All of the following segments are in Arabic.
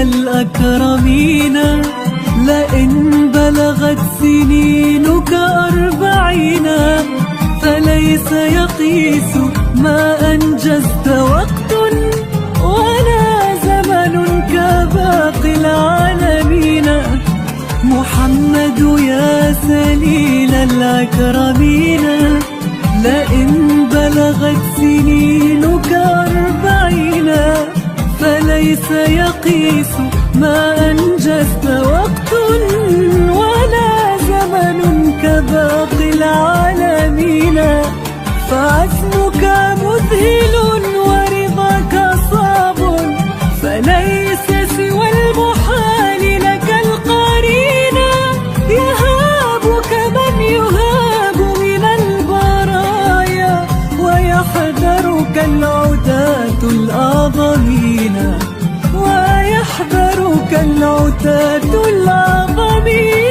الأكرمين. لئن بلغت سنينك 40 فليس يقيس ما أنجزت وقت ولا زمن كباقي العالمين. محمد يا سليل الأكرمين، لئن بلغت سنينك 40 فليس يقيس ما أنجزت وقت ولا زمن كباقي العالمين. فعزمك مذهل ورضاك صعب، فليس سوى المحال لك القرين. يهابك من يهاب من البرايا، ويحذرك العتاة الأعظمين، ويحذرك العتاة الأعظمين.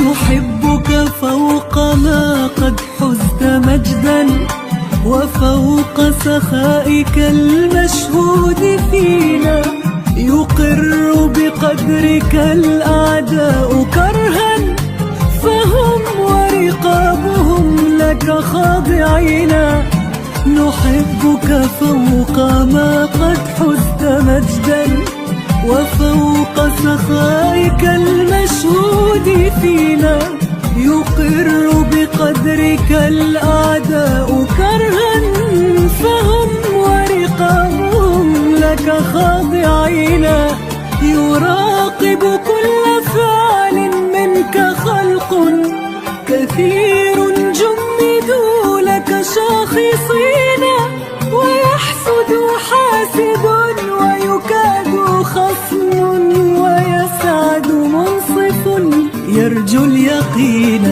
نحبك فوق ما قد حزت مجدا، وفوق سخائك المشهود فينا. يقر بقدرك الأعداء كرها، فهم ورقابهم لك خاضعين. نحبك فوق ما قد حزت مجدا، وفوق سخائك المشهود فينا. يقر بقدرك الأعداء كرها، فهم ورقابهم لك خاضعين. يراقب كل فعل منك خلق كثير جمدوا لك شاخصين. ويحسد حاسد ويكاد خصم، ويسعد منصف يرجو اليقين.